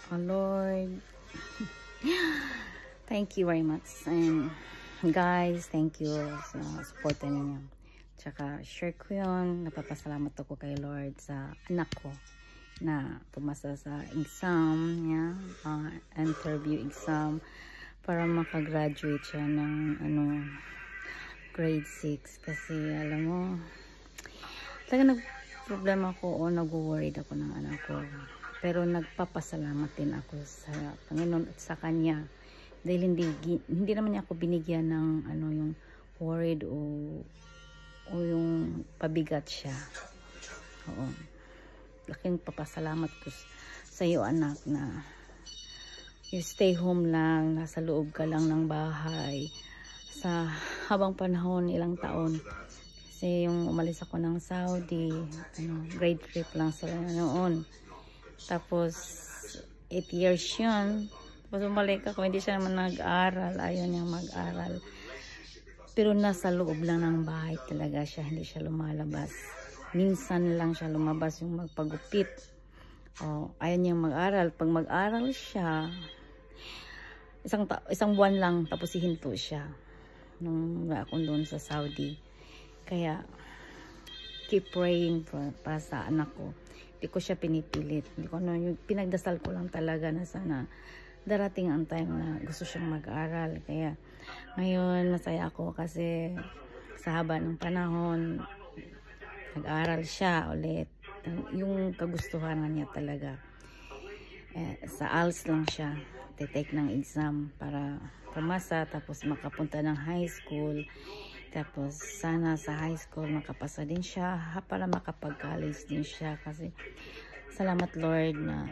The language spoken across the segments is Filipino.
Oh Lord, thank you very much. And guys, thank you sa support ninyo. Tsaka share ko yun. Napapasalamat ako kay Lord sa anak ko na pumasa sa exam niya, interview exam para makagraduate siya ng grade 6. Kasi alam mo, talaga nagproblema ko o nag-worried ako ng anak ko. Pero nagpapasalamat din ako sa Panginoon at sa Kanya. Dahil hindi naman niya ako binigyan ng yung worried o yung pabigat siya. Oo. Laking papasalamat ko sa iyo, anak, na you stay home lang, nasa loob ka lang ng bahay sa habang panahon, ilang taon. Kasi yung umalis ako ng Saudi, grade trip lang sila noon. Tapos 8 years yun. Tapos umalik ako, hindi siya naman nag-aral, ayaw niya mag-aral. Pero nasa loob lang ng bahay talaga siya, hindi siya lumalabas. Minsan lang siya lumabas yung magpagupit. Ayaw niyang mag-aral. Pag mag-aral siya, isang buwan lang, tapos hihinto siya. Nung ako doon sa Saudi. Kaya, keep praying para sa anak ko. Hindi ko siya pinipilit. Hindi ko, yung pinagdasal ko lang talaga na sana darating ang time na gusto siyang mag-aral. Kaya, ngayon, masaya ako kasi sa haba ng panahon, nag-aral siya ulit. Yung kagustuhan niya talaga. Sa ALS lang siya. Take ng exam para pumasa. Tapos makapunta ng high school. Tapos sana sa high school makapasa din siya. Para makapag-college din siya. Kasi salamat Lord na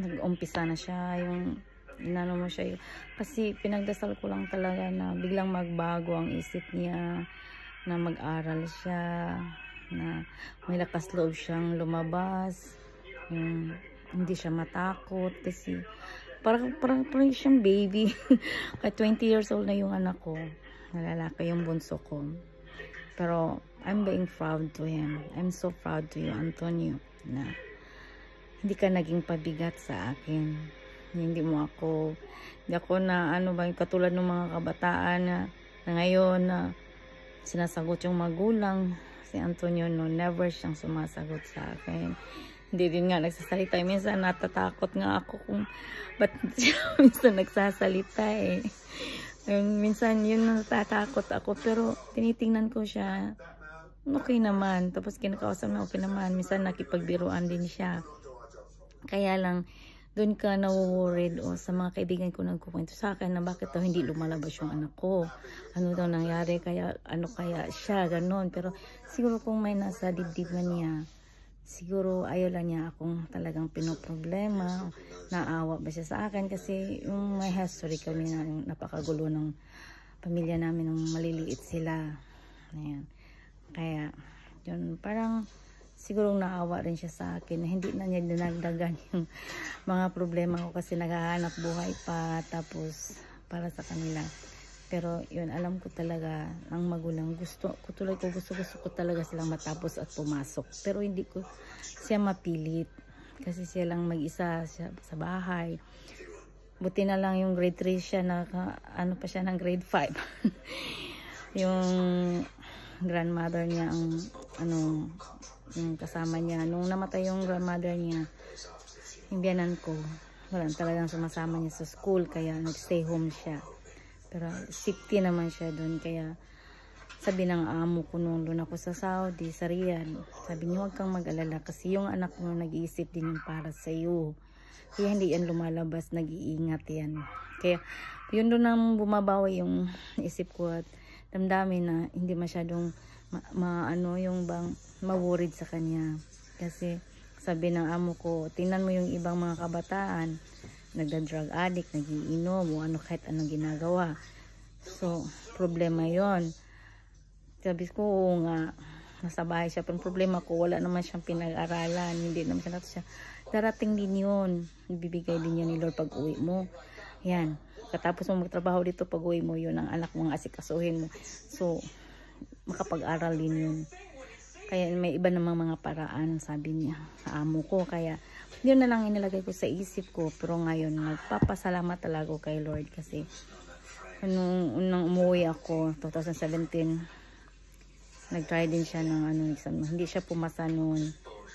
nag-umpisa na siya. Inano mo siya. Kasi pinagdasal ko lang talaga na biglang magbago ang isip niya. Na mag-aral siya, na may lakas loob siyang lumabas, hindi siya matakot kasi parang siyang baby. At 20 years old na yung anak ko, nalalaki yung bunso ko. Pero I'm being proud to him. I'm so proud to you, Antonio, na hindi ka naging pabigat sa akin. Hindi ako na katulad ng mga kabataan na ngayon na sinasagot yung magulang. Si Antonio never siyang sumasagot sa akin. Hindi din nga nagsasalita. Minsan natatakot nga ako kung ba't siya minsan nagsasalita eh. Minsan yun natatakot ako. Pero tinitingnan ko siya, okay naman. Tapos kinakausap na okay naman. Minsan nakipagbiruan din siya. Kaya lang doon ka na-worried sa mga kaibigan ko nagkukwento sa akin na bakit daw hindi lumalabas yung anak ko. Ano daw nangyari, kaya siya, ganon. Pero siguro kung may nasa dibdiban niya, siguro ayaw lang niya akong talagang pinoproblema. Naawa ba siya sa akin? Kasi yung may history kami na yung napakagulo ng pamilya namin nung maliliit sila. Ayan. Kaya, yun, parang siguro naawa rin siya sa akin na hindi na niya dinagdagan yung mga problema ko kasi naghahanap buhay pa tapos para sa kanila. Pero yun, alam ko talaga ang magulang gusto ko talaga silang matapos at pumasok. Pero hindi ko siya mapilit kasi siya lang mag-isa siya sa bahay. Buti na lang yung grade 3 siya pa siya ng grade 5. Yung grandmother niya yung kasama niya. Nung namatay yung grandmother niya, yung biyanan ko, walang talagang sumasama niya sa school, kaya nag-stay home siya. Pero safety naman siya doon, kaya sabi ng amo ko nung doon ako sa Saudi, sa Riyadh, sabi niya huwag kang mag-alala kasi yung anak mo nag-iisip din yung para sa iyo. Kaya hindi yan lumalabas, nag-iingat yan. Kaya yun doon nang bumabawi yung isip ko at damdamin na hindi masyadong yung bang ma-worried sa kanya. Kasi sabi ng amo ko, tingnan mo yung ibang mga kabataan, nagda-drug addict, nagiinom, o kahit anong ginagawa. So, problema yon. Sabi ko, oo nga, nasa bahay siya. Pero problema ko, wala naman siyang pinag-aralan. Hindi naman siya. Darating din yun. Ibibigay din yan ni Lord pag uwi mo. Yan. Katapos mo magtrabaho dito, pag uwi mo, yun ang anak mong asikasuhin mo. So, makapag-aral din yun. Kaya may iba namang mga paraan, sabi niya sa amo ko. Kaya yun na lang inilagay ko sa isip ko. Pero ngayon, nagpapasalamat talaga ako kay Lord kasi nung umuwi ako, 2017, nag-try din siya ng exam. Hindi siya pumasa noon.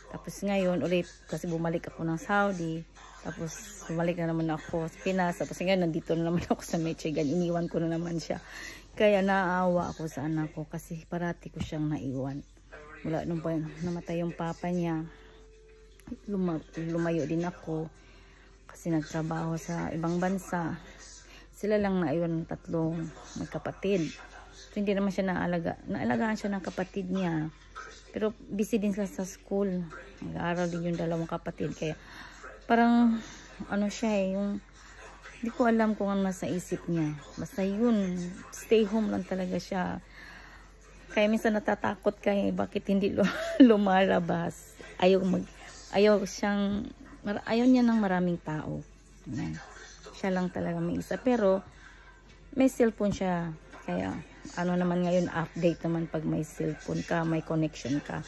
Tapos ngayon, ulit, kasi bumalik ako ng Saudi. Tapos, bumalik na naman ako sa Pinas. Tapos ngayon, nandito na naman ako sa Michigan. Iniwan ko na naman siya. Kaya naawa ako sa anak ko kasi parati ko siyang naiwan. Mula nung namatay yung papa niya, lumayo din ako kasi nagtrabaho sa ibang bansa. Sila lang naiwan, tatlong magkapatid. So, hindi naman siya naalagaan siya ng kapatid niya. Pero busy din sila sa school. Nag-aaral din yung dalawang kapatid. Kaya parang siya yung hindi ko alam kung ano nasa isip niya. Basta yun, stay home lang talaga siya. Kaya minsan natatakot kay bakit hindi lumalabas. Ayaw niya ng maraming tao. Yan. Siya lang talaga may isa. Pero may cellphone siya. Kaya naman ngayon, update naman pag may cellphone ka, may connection ka.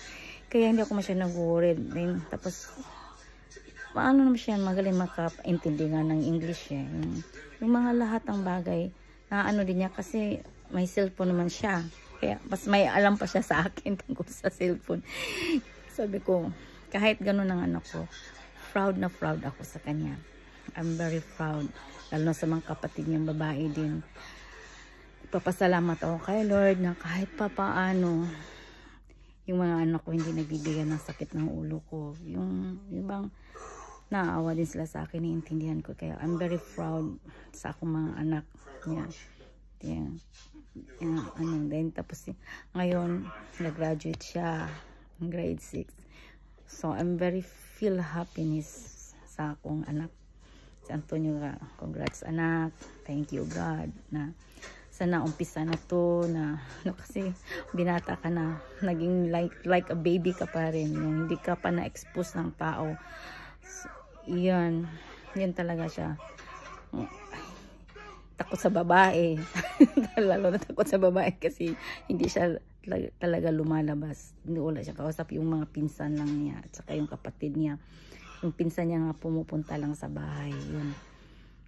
Kaya hindi ako masyadong nag-worried. Tapos, naman siya, magaling makaintindi nga ng English eh. Yung mga lahat ng bagay, din niya kasi may cellphone naman siya. Kaya, mas may alam pa siya sa akin tungkol sa cellphone. Sabi ko, kahit ganun ang anak ko, proud na proud ako sa kanya. I'm very proud. Lalo na sa mga kapatid niyang babae din. Papasalamat ako kay Lord na kahit pa paano yung mga anak ko hindi nagbibigyan ng sakit ng ulo ko. Yung bang naawa din sila sa akin, naiintindihan ko. Kaya I'm very proud sa akong mga anak niya. Then tapos ngayon nag-graduate siya ng grade 6. So I'm very feel happiness sa akong anak. Si Antonio, congrats anak. Thank you God na sana umpisa na to na kasi binata ka na, naging like a baby ka pa rin, yung hindi ka pa na-expose ng tao. So, yan talaga siya. Takot sa babae. Lalo na takot sa babae kasi hindi siya talaga lumalabas. Hindi wala siya kausap, yung mga pinsan lang niya at saka yung kapatid niya. Yung pinsan niya nga pumupunta lang sa bahay.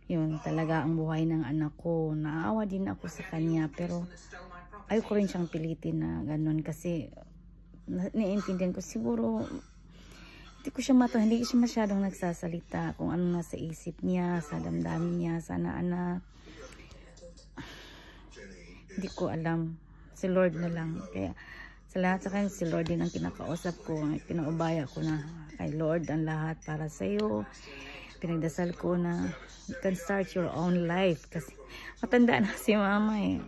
Yun talaga ang buhay ng anak ko. Naawa din ako sa kanya, pero ayoko rin siyang pilitin na ganun kasi naiintindihan ko siguro hindi siya masyadong nagsasalita kung ano nasa isip niya, sa damdamin niya, sana anak. Hindi ko alam. Si Lord na lang. Kaya sa lahat sa kanya, si Lord din ang kinakausap ko. Pinaubaya ko na kay Lord ang lahat para sa iyo. Pinagdasal ko na you can start your own life kasi matanda na si mama eh.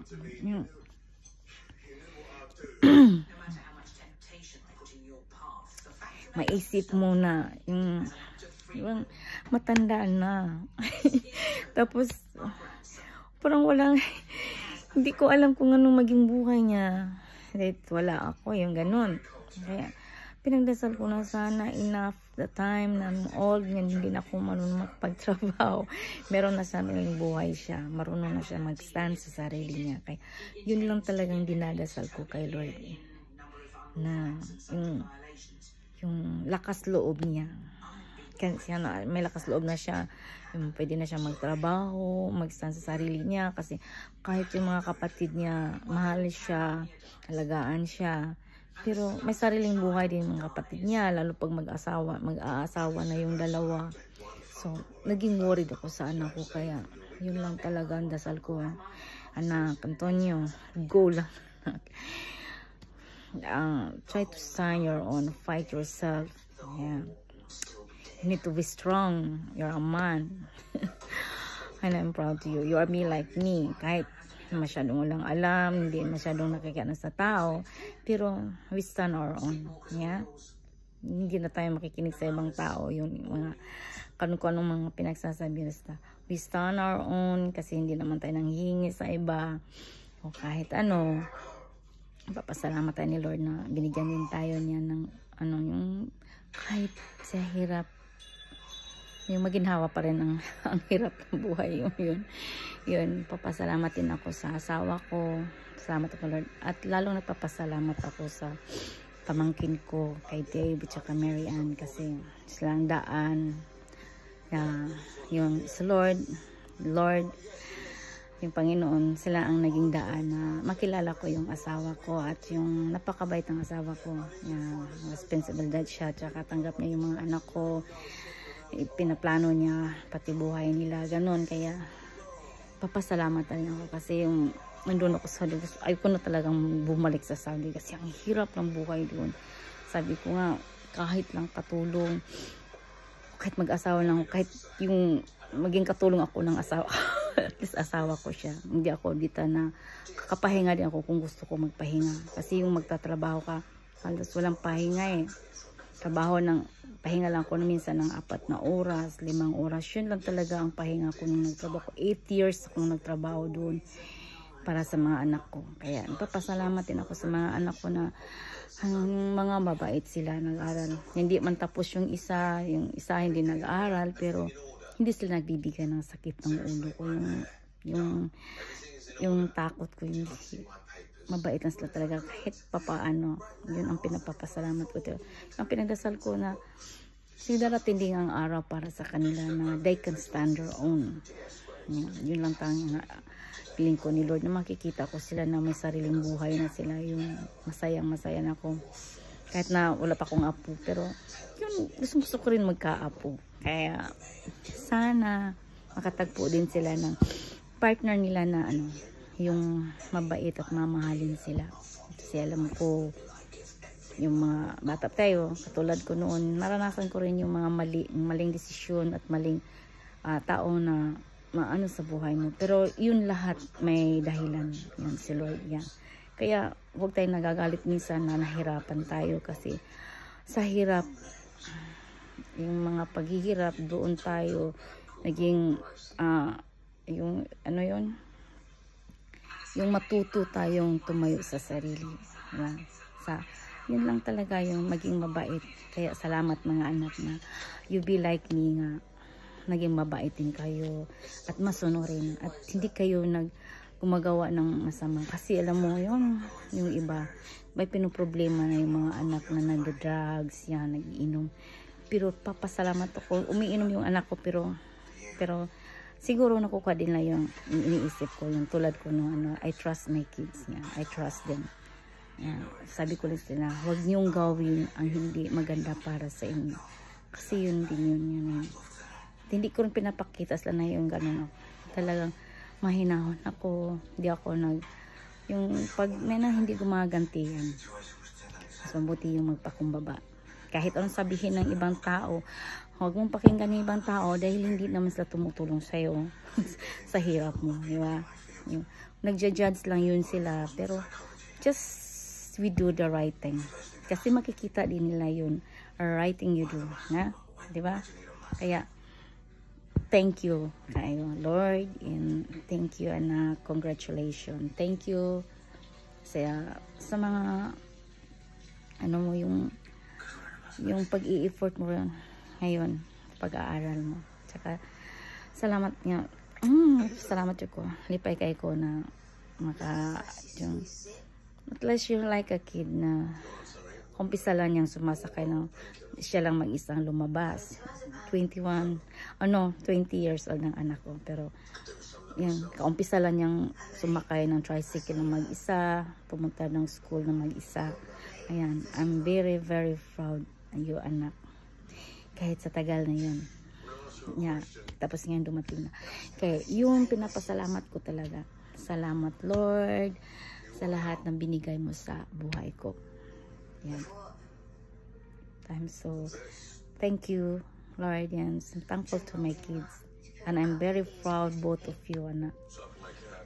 Maisip mo na yung matanda na. Tapos parang hindi ko alam kung anong maging buhay niya. Wala ako yung ganun. Kaya pinagdasal ko na sana enough the time na old yan, hindi na ako marunong magpagtrabaho. Meron na sariling buhay siya. Marunong na siya mag-stand sa sarili niya. Kaya yun lang talagang dinadasal ko kay Lord. Na yung lakas loob niya. Kasi may lakas loob na siya. Yung pwede na siya magtrabaho, mag-stand sa sarili niya. Kasi kahit yung mga kapatid niya, mahal siya, alagaan siya. Pero may sariling buhay din mga kapatid niya, lalo pag mag-aasawa na yung dalawa. So, naging worried ako sa anak ko, kaya yun lang talaga ang dasal ko. Anak, Antonio, go lang. Try to stand your own, fight yourself. Yeah. You need to be strong. You're a man. And I'm proud to you. You are me like me. Kahit masyadong walang alam, hindi masyadong nakikiano sa tao, pero we stand our own. Yeah? Hindi na tayo makikinig sa ibang tao, yun mga kanong mga pinagsasabi, basta we stand our own kasi hindi naman tayo nanghihingi sa iba o kahit ano. Papasalamat tayo ni Lord na binigyan din tayo niya ng yung kahit sa hirap, yung maginhawa pa rin ang hirap ng buhay. Yun, papasalamat din ako sa asawa ko. Salamat ako Lord. At lalong nagpapasalamat ako sa pamangkin ko, kay Dave at saka Mary Ann, kasi silang daan yung sa Lord, yung Panginoon, sila ang naging daan na makilala ko yung asawa ko at yung napakabait ng asawa ko. Responsible dad siya, tsaka tanggap niya yung mga anak ko, pinaplano niya pati buhay nila, ganun. Kaya papasalamat rin ako kasi yung nandun ako sa Saudi, ayoko na talagang bumalik sa Saudi kasi ang hirap ng buhay doon. Sabi ko nga, kahit lang katulong, kahit mag-asawa lang, kahit yung maging katulong ako ng asawa, at least asawa ko siya. Hindi ako dito na kakapahinga din ako kung gusto ko magpahinga. Kasi yung magtatrabaho ka, halos walang pahinga eh. Trabaho ng, pahinga lang ko minsan ng 4 na oras, 5 oras. Yun lang talaga ang pahinga ko nung nagtrabaho ko. 8 years akong nagtrabaho doon para sa mga anak ko. Kaya nagpapasalamat din ako sa mga anak ko na mga mabait sila, nag-aral. Hindi man tapos yung isa hindi nag-aral, pero hindi sila nagbibigay ng sakit ng ulo ko. Yung takot ko, yung mabait lang sila talaga kahit papaano. Yun ang pinapapasalamat ko. Ang pinagdasal ko na darating din ang araw para sa kanila na they can stand their own. Yun lang tanging feeling ko ni Lord, na makikita ko sila na may sariling buhay na sila, yung masaya na ako kahit na wala pa akong apo, pero yun, gusto ko rin magka-apo. Kaya sana makatagpo din sila ng partner nila na yung mabait at mamahalin sila. Kasi alam ko yung mga bata tayo, katulad ko noon, naranasan ko rin yung mga maling desisyon at maling tao na maano sa buhay mo. Pero yun lahat may dahilan. Yan si Lord yan. Kaya huwag tayong nagagalit minsan na nahirapan tayo kasi sa hirap, yung mga paghihirap, doon tayo naging yung yung matuto tayong tumayo sa sarili. Yan. Yun lang talaga yung maging mabait. Kaya salamat mga anak na you be like me nga. Naging mabait din kayo at masunurin at hindi kayo gumagawa ng masama kasi alam mo yung iba may pinoproblema na yung mga anak na nagdo-drugs, yan, nagiinom. Pero papasalamat ako, umiinom yung anak ko, pero siguro nakukuha din lang yung iniisip ko, yung tulad ko I trust my kids, yan. I trust them. Yan. Sabi ko lang sila, huwag niyong gawin ang hindi maganda para sa inyo kasi yun din yun. Hindi ko rin pinapakita sila na yung gano'n ako. Talagang mahinahon ako. Hindi ako yung pag may na hindi gumaganti yan. Mas mabuti yung magpakumbaba. Kahit anong sabihin ng ibang tao, huwag mong pakinggan ng ibang tao dahil hindi naman sila tumutulong sa'yo sa hirap mo. Diba? Nagja-judge lang yun sila. Pero just we do the right thing. Kasi makikita din nila yun. The right thing you do. Na? Diba? Kaya thank you kayo Lord, and thank you and congratulations. Thank you sa mga mo yung pag-i-effort mo ngayon, pag-aaral mo. Tsaka salamat nga, salamat ko lipay kay ko na at least you're like a kid na kumpisa lang niyang sumasakay ng siya lang mag-isang lumabas. 20 years old ng anak ko. Pero yan, kaumpisa lang niyang sumakay ng tricycle na mag-isa, pumunta ng school na mag-isa. Ayan, I'm very very proud ng iyo anak. Kahit sa tagal na yun. Yeah, tapos ngayon dumating na. Kaya yung pinapasalamat ko talaga. Salamat Lord sa lahat ng binigay mo sa buhay ko. Yan. I'm so thank you Lord, and I'm thankful to my kids, and I'm very proud both of you, anak,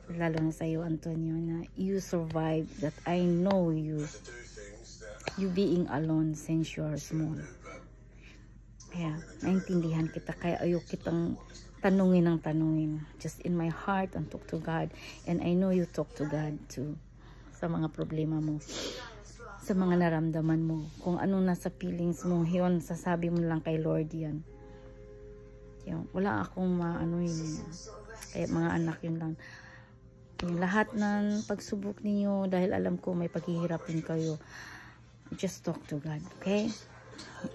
lalo na sa iyo Antonio, na you survived that. I know you being alone since you are small. Kaya naintindihan kita, kaya ayok kitang tanungin, just in my heart, and talk to God, and I know you talk to God too sa mga problema mo, sa mga naramdaman mo, kung anong nasa feelings mo, yun, sasabi mo lang kay Lord yan. Wala akong kaya mga anak, yun lang. Yung lahat ng pagsubok ninyo, dahil alam ko may paghihirapin kayo, Just talk to God, okay?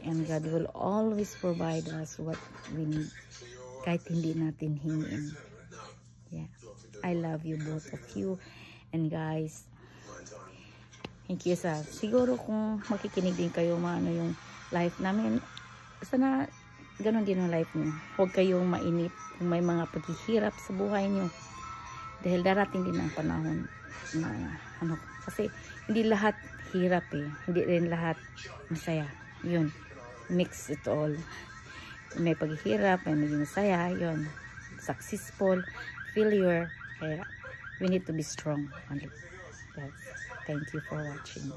And God will always provide us what we need. Kahit hindi natin hingin. Yeah. I love you, both of you. And guys, thank you sa, siguro kung makikinig din kayo ano yung life namin, sana ganun din ang life niyo. Huwag kayong mainip kung may mga paghihirap sa buhay niyo. Dahil darating din ang panahon na kasi hindi lahat hirap eh. Hindi rin lahat masaya. Yun. Mix it all. May paghihirap, may maging masaya. Yun. Successful, failure. Kaya we need to be strong. Guys, thank you for watching.